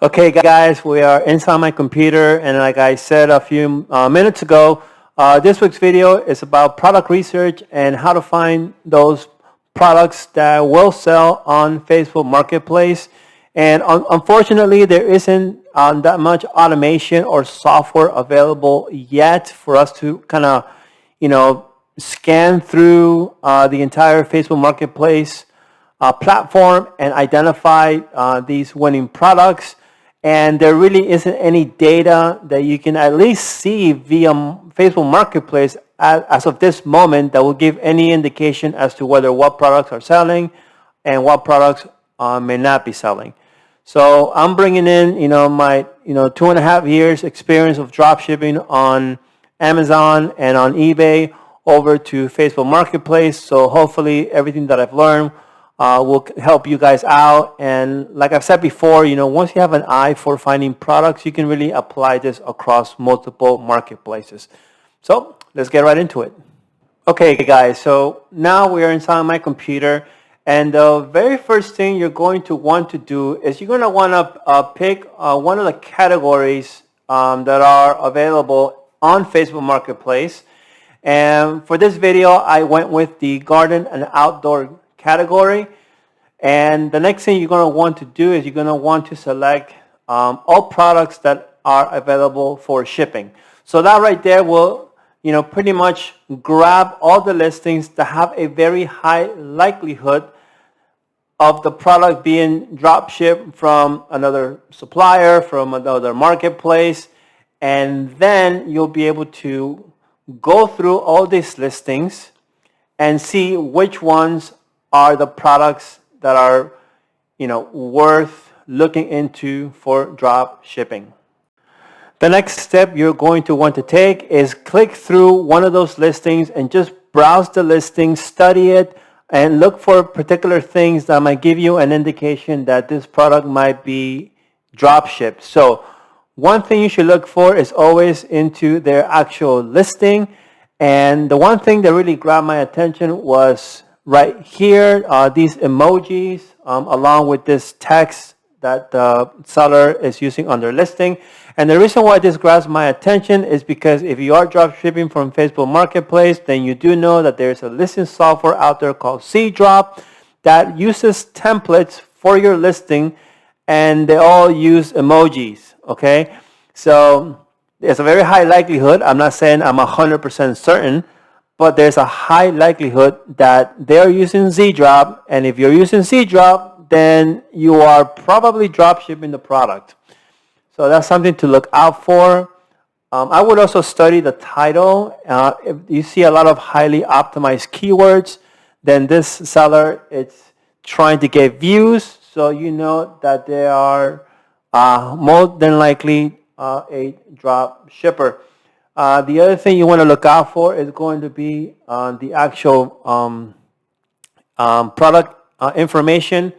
Okay, guys, we are inside my computer, and like I said a few minutes ago, this week's video is about product research and how to find those products that will sell on Facebook Marketplace. And unfortunately, there isn't that much automation or software available yet for us to kind of, scan through the entire Facebook Marketplace platform and identify these winning products. And there really isn't any data that you can at least see via Facebook Marketplace as of this moment that will give any indication as to whether what products are selling and what products may not be selling. So I'm bringing in, my, 2.5 years experience of dropshipping on Amazon and on eBay over to Facebook Marketplace. So hopefully everything that I've learned will help you guys out. And like I've said before, once you have an eye for finding products, you can really apply this across multiple marketplaces. So let's get right into it. Okay, guys, so now we are inside my computer. And the very first thing you're going to want to do is you're going to want to pick one of the categories that are available on Facebook Marketplace. And for this video, I went with the garden and outdoor category. And the next thing you're going to want to do is you're going to want to select all products that are available for shipping. So that right there will pretty much grab all the listings that have a very high likelihood of the product being drop shipped from another supplier, from another marketplace. And then you'll be able to go through all these listings and see which ones are the products that are, worth looking into for drop shipping. The next step you're going to want to take is click through one of those listings and just browse the listing, study it, and look for particular things that might give you an indication that this product might be drop shipped. So one thing you should look for is always into their actual listing. And the one thing that really grabbed my attention was right here, these emojis along with this text that the seller is using on their listing. And the reason why this grabs my attention is because if you are drop shipping from Facebook Marketplace, then you do know that there's a listing software out there called Zeedrop that uses templates for your listing, and they all use emojis, okay? So there's a very high likelihood, I'm not saying I'm 100% certain, but there's a high likelihood that they're using Zeedrop, and if you're using Zeedrop, then you are probably drop shipping the product. So that's something to look out for. I would also study the title. If you see a lot of highly optimized keywords, then this seller is trying to get views, so you know that they are more than likely a drop shipper. The other thing you want to look out for is going to be the actual product information.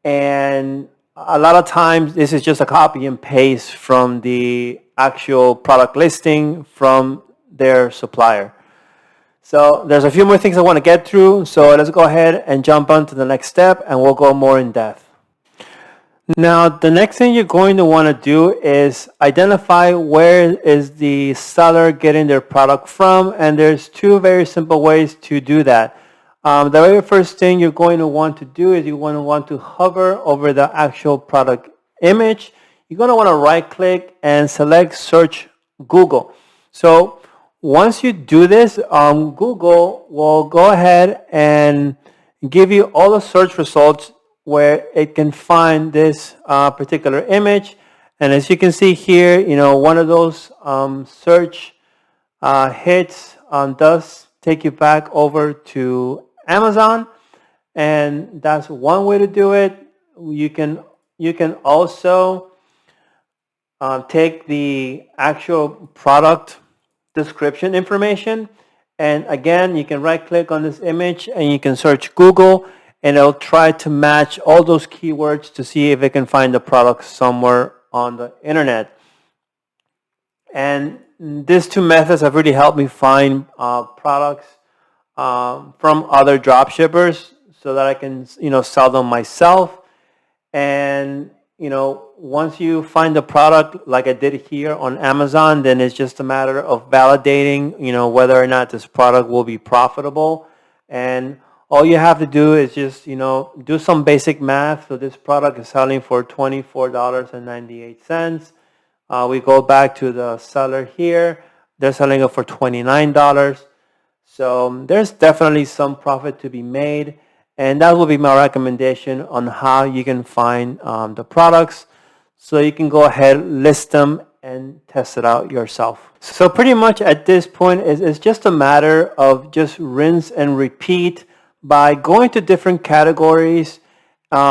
And a lot of times this is just a copy and paste from the actual product listing from their supplier. So there's a few more things I want to get through. So let's go ahead and jump on to the next step, and we'll go more in depth. Now, the next thing you're going to want to do is identify where is the seller getting their product from. And there's two very simple ways to do that. The very first thing you're going to want to do is you want to hover over the actual product image. You're going to want to right click and select search Google. So once you do this, Google will go ahead and give you all the search results where it can find this particular image. And as you can see here, one of those search hits does take you back over to Amazon, and that's one way to do it. You can also take the actual product description information, and again you can right click on this image and you can search Google, and it'll try to match all those keywords to see if it can find the product somewhere on the internet. And these two methods have really helped me find products from other drop shippers so that I can sell them myself. And once you find the product like I did here on Amazon, then it's just a matter of validating, whether or not this product will be profitable. And all you have to do is just, do some basic math. So this product is selling for $24.98. We go back to the seller here. They're selling it for $29. So there's definitely some profit to be made. And that will be my recommendation on how you can find the products. So you can go ahead, list them, and test it out yourself. So pretty much at this point, it's just a matter of just rinse and repeat by going to different categories,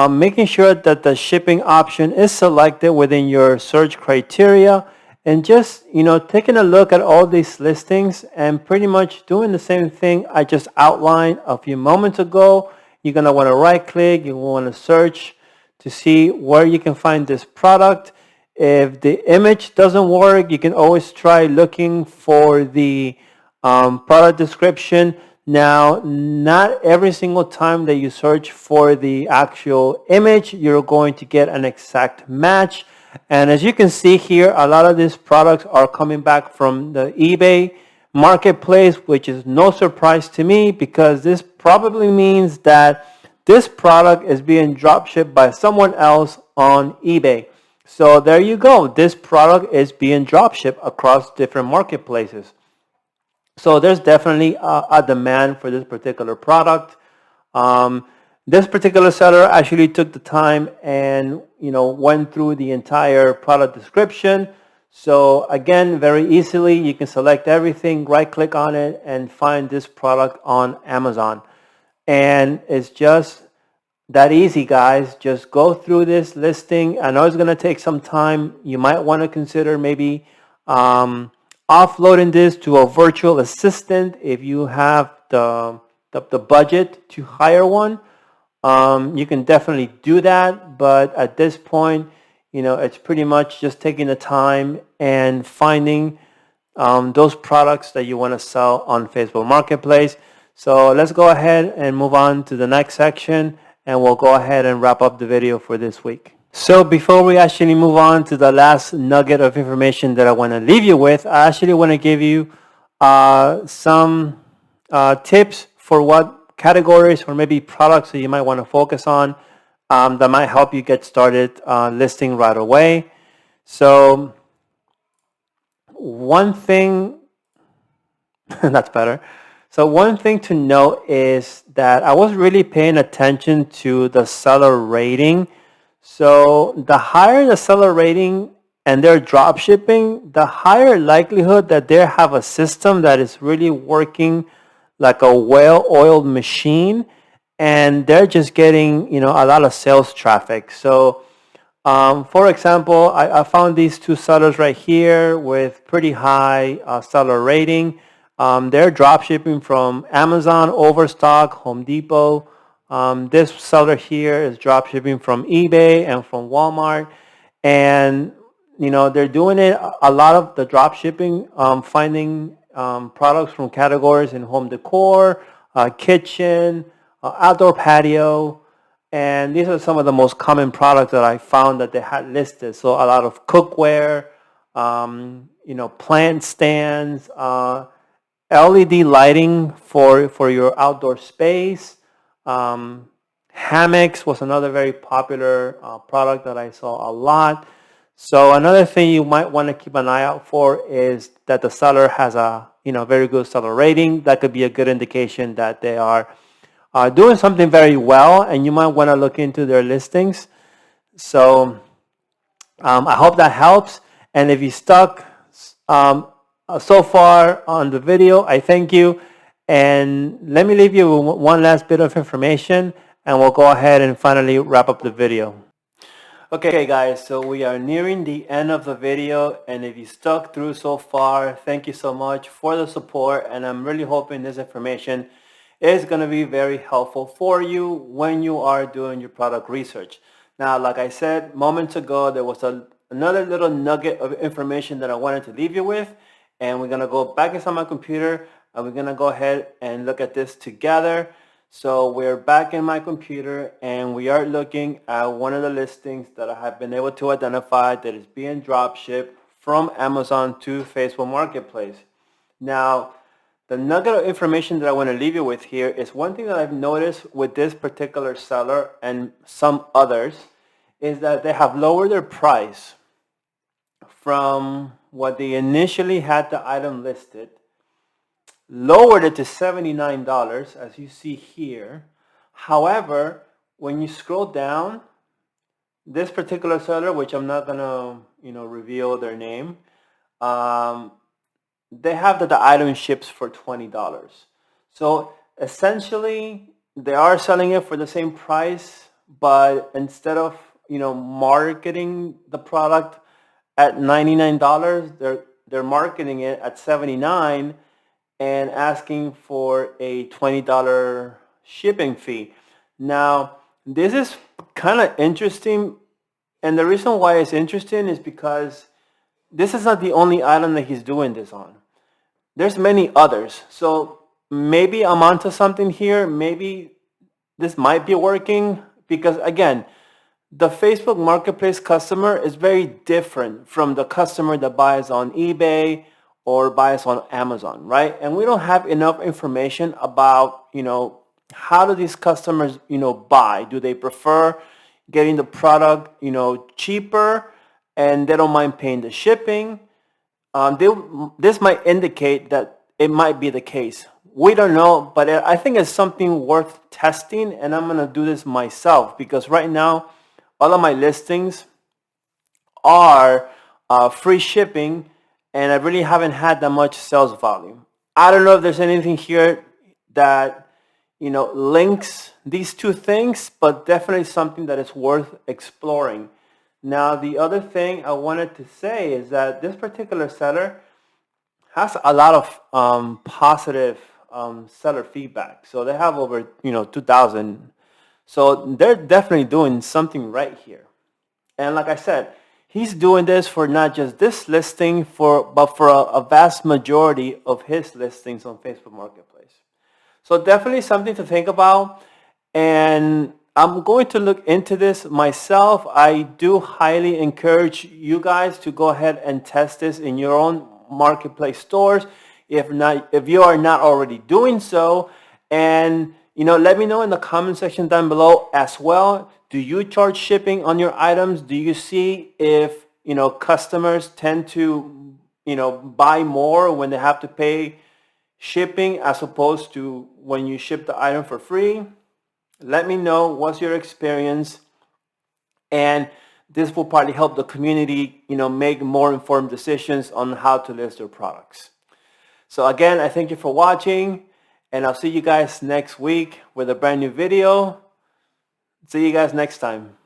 making sure that the shipping option is selected within your search criteria, and just taking a look at all these listings and pretty much doing the same thing I just outlined a few moments ago. You're going to want to right click, you want to search to see where you can find this product. If the image doesn't work, you can always try looking for the product description. Now, not every single time that you search for the actual image, you're going to get an exact match. And as you can see here, a lot of these products are coming back from the eBay marketplace, which is no surprise to me, because this probably means that this product is being drop shipped by someone else on eBay. So there you go. This product is being drop shipped across different marketplaces. So there's definitely a demand for this particular product. This particular seller actually took the time and went through the entire product description. So again, very easily you can select everything, right click on it, and find this product on Amazon. And it's just that easy, guys. Just go through this listing. I know it's going to take some time. You might want to consider maybe offloading this to a virtual assistant if you have the budget to hire one. You can definitely do that, but at this point, it's pretty much just taking the time and finding those products that you want to sell on Facebook Marketplace. So let's go ahead and move on to the next section, and we'll go ahead and wrap up the video for this week. So before we actually move on to the last nugget of information that I want to leave you with, I actually want to give you some tips for what categories or maybe products that you might want to focus on that might help you get started listing right away. So one thing, that's better. So one thing to note is that I was really paying attention to the seller rating. So the higher the seller rating and they're drop shipping, the higher likelihood that they have a system that is really working like a well-oiled machine, and they're just getting a lot of sales traffic. So for example, I found these two sellers right here with pretty high seller rating. They're drop shipping from Amazon, Overstock, Home Depot. This seller here is drop shipping from eBay and from Walmart, and they're doing it a lot of the drop shipping, finding products from categories in home decor, kitchen, outdoor patio, and these are some of the most common products that I found that they had listed. So a lot of cookware, plant stands, LED lighting for your outdoor space. Hammocks was another very popular product that I saw a lot. So another thing you might want to keep an eye out for is that the seller has a very good seller rating. That could be a good indication that they are doing something very well, and you might want to look into their listings. So I hope that helps. And if you stuck so far on the video, I thank you. And let me leave you with one last bit of information, and we'll go ahead and finally wrap up the video. Okay guys, so we are nearing the end of the video, and if you stuck through so far, thank you so much for the support, and I'm really hoping this information is going to be very helpful for you when you are doing your product research. Now, like I said moments ago, there was another little nugget of information that I wanted to leave you with, and we're going to go back inside my computer and we're going to go ahead and look at this together. So we're back in my computer and we are looking at one of the listings that I have been able to identify that is being dropshipped from Amazon to Facebook Marketplace. Now, the nugget of information that I want to leave you with here is one thing that I've noticed with this particular seller and some others is that they have lowered their price from what they initially had the item listed, lowered it to $79 as you see here. However, when you scroll down, this particular seller, which I'm not gonna reveal their name, they have that the item ships for $20. So essentially they are selling it for the same price, but instead of marketing the product at $99, they're marketing it at $79 and asking for a $20 shipping fee. Now, this is kind of interesting, and the reason why it's interesting is because this is not the only item that he's doing this on. There's many others. So maybe I'm onto something here. Maybe this might be working because, again, the Facebook Marketplace customer is very different from the customer that buys on eBay or buys on Amazon, right? And we don't have enough information about, how do these customers, buy? Do they prefer getting the product, cheaper and they don't mind paying the shipping? This might indicate that it might be the case. We don't know, but I think it's something worth testing, and I'm going to do this myself because right now, all of my listings are free shipping, and I really haven't had that much sales volume. I don't know if there's anything here that links these two things, but definitely something that is worth exploring. Now, the other thing I wanted to say is that this particular seller has a lot of positive seller feedback. So they have over 2,000. So they're definitely doing something right here. And like I said, he's doing this for not just this listing, but for a vast majority of his listings on Facebook Marketplace. So definitely something to think about. And I'm going to look into this myself. I do highly encourage you guys to go ahead and test this in your own marketplace stores if you are not already doing so. And let me know in the comment section down below as well. Do you charge shipping on your items? Do you see if customers tend to buy more when they have to pay shipping as opposed to when you ship the item for free? Let me know what's your experience, and this will probably help the community make more informed decisions on how to list their products. So again, I thank you for watching, and I'll see you guys next week with a brand new video. See you guys next time.